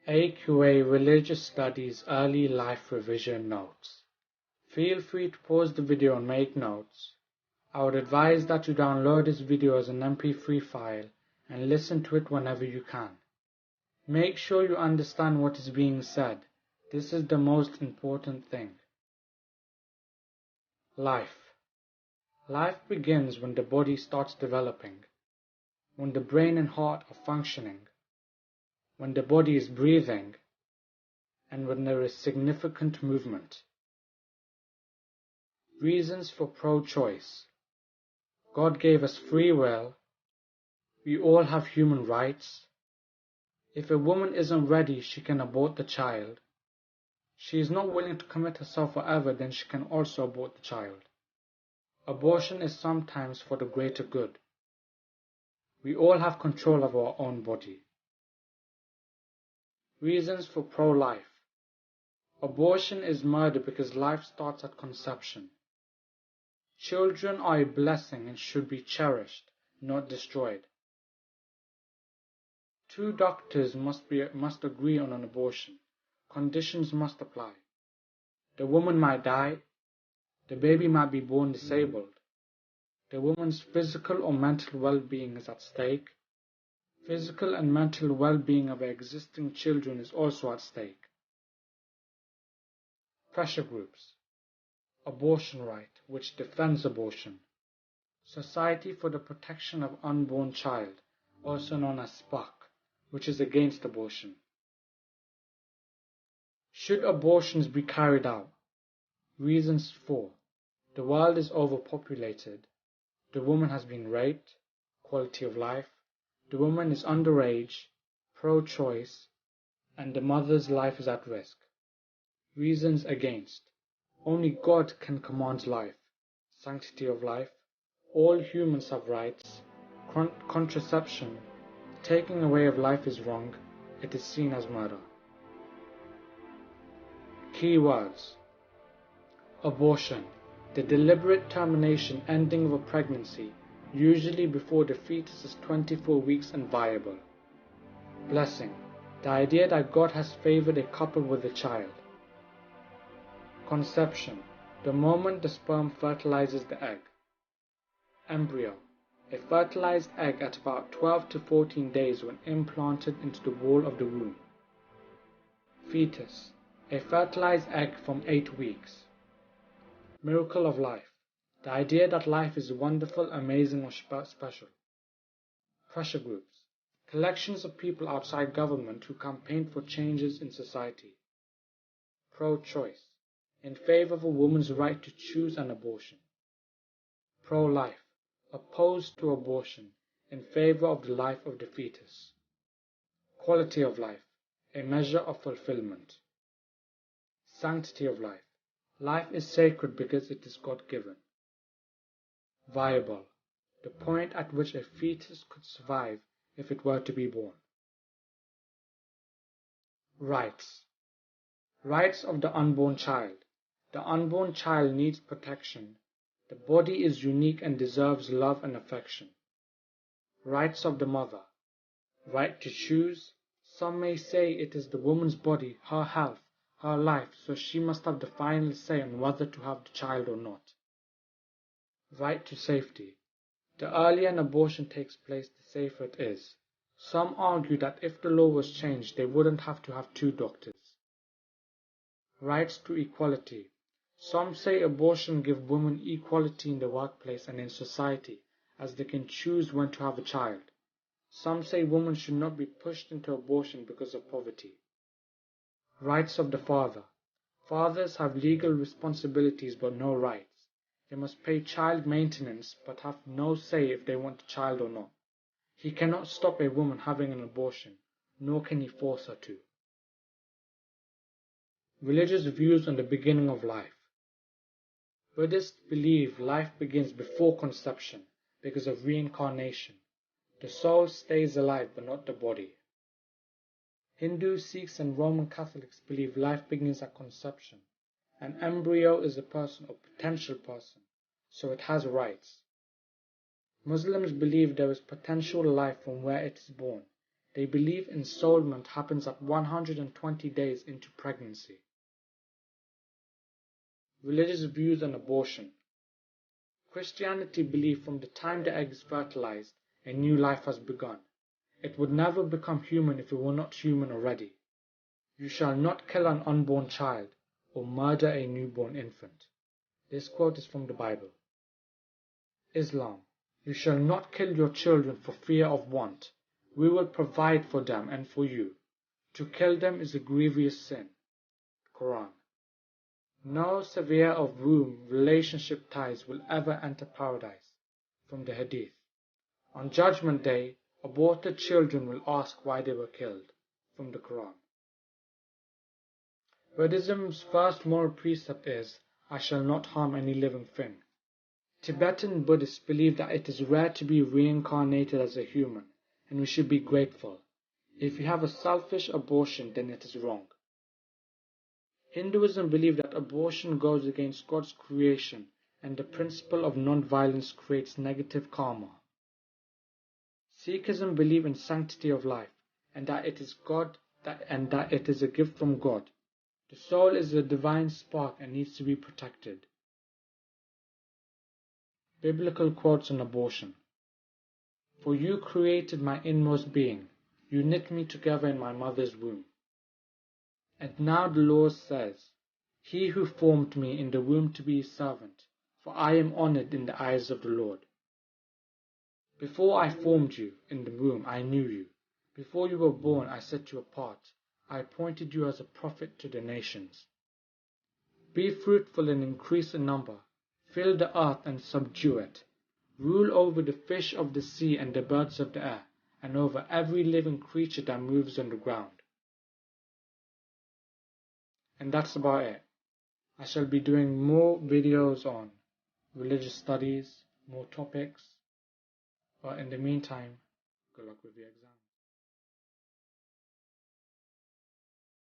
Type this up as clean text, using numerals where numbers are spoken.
AQA Religious Studies Early Life Revision Notes. Feel free to pause the video and make notes. I would advise that you download this video as an MP3 file and listen to it whenever you can. Make sure you understand what is being said. This is the most important thing. Life. Life begins when the body starts developing, when the brain and heart are functioning, when the body is breathing, and when there is significant movement. Reasons for pro-choice. God gave us free will. We all have human rights. If a woman isn't ready, she can abort the child. She is not willing to commit herself forever, then she can also abort the child. Abortion is sometimes for the greater good. We all have control of our own body. Reasons for pro-life. Abortion is murder because life starts at conception. Children are a blessing and should be cherished, not destroyed. Two doctors must agree on an abortion. Conditions must apply. The woman might die. The baby might be born disabled. The woman's physical or mental well-being is at stake. Physical and mental well-being of existing children is also at stake. Pressure groups. Abortion right, which defends abortion. Society for the Protection of Unborn Child, also known as SPUC, which is against abortion. Should abortions be carried out? Reasons for. The world is overpopulated. The woman has been raped. Quality of life. The woman is underage. Pro-choice. And the mother's life is at risk. Reasons against. Only God can command life. Sanctity of life. All humans have rights. Contraception. Taking away of life is wrong. It is seen as murder. Key words. Abortion. The deliberate termination, ending of a pregnancy, usually before the fetus is 24 weeks and viable. Blessing. The idea that God has favored a couple with a child. Conception. The moment the sperm fertilizes the egg. Embryo. A fertilized egg at about 12 to 14 days when implanted into the wall of the womb. Fetus. A fertilized egg from 8 weeks. Miracle of life. The idea that life is wonderful, amazing, or special. Pressure groups. Collections of people outside government who campaign for changes in society. Pro-choice. In favor of a woman's right to choose an abortion. Pro-life. Opposed to abortion. In favor of the life of the fetus. Quality of life. A measure of fulfillment. Sanctity of life. Life is sacred because it is God-given. Viable. The point at which a fetus could survive if it were to be born. Rights. Rights of the unborn child. The unborn child needs protection. The body is unique and deserves love and affection. Rights of the mother. Right to choose. Some may say it is the woman's body, her health, her life, so she must have the final say on whether to have the child or not. Right to safety. The earlier an abortion takes place, the safer it is. Some argue that if the law was changed, they wouldn't have to have 2 doctors. Rights to equality. Some say abortion gives women equality in the workplace and in society, as they can choose when to have a child. Some say women should not be pushed into abortion because of poverty. Rights of the father. Fathers have legal responsibilities but no rights. They must pay child maintenance but have no say if they want a child or not. He cannot stop a woman having an abortion, nor can he force her to. Religious views on the beginning of life. Buddhists believe life begins before conception because of reincarnation. The soul stays alive but not the body. Hindus, Sikhs and Roman Catholics believe life begins at conception. An embryo is a person or potential person, so it has rights. Muslims believe there is potential life from where it is born. They believe ensoulment happens at 120 days into pregnancy. Religious views on abortion. Christianity believes from the time the egg is fertilized, a new life has begun. It would never become human if it were not human already. You shall not kill an unborn child or murder a newborn infant. This quote is from the Bible. Islam. You shall not kill your children for fear of want. We will provide for them and for you. To kill them is a grievous sin. Quran. No sever of womb relationship ties will ever enter paradise. From the Hadith. On Judgment Day, aborted children will ask why they were killed. From the Quran. Buddhism's first moral precept is, I shall not harm any living thing. Tibetan Buddhists believe that it is rare to be reincarnated as a human, and we should be grateful. If you have a selfish abortion, then it is wrong. Hinduism believes that abortion goes against God's creation, and the principle of non-violence creates negative karma. Sikhism believes in sanctity of life, and that it is a gift from God. The soul is a divine spark and needs to be protected. Biblical quotes on abortion. For you created my inmost being. You knit me together in my mother's womb. And now the Lord says, He who formed me in the womb to be his servant, for I am honored in the eyes of the Lord. Before I formed you in the womb, I knew you. Before you were born, I set you apart. I appointed you as a prophet to the nations. Be fruitful and increase in number. Fill the earth and subdue it. Rule over the fish of the sea and the birds of the air, and over every living creature that moves on the ground. And that's about it. I shall be doing more videos on religious studies, more topics. But in the meantime, good luck with your exam.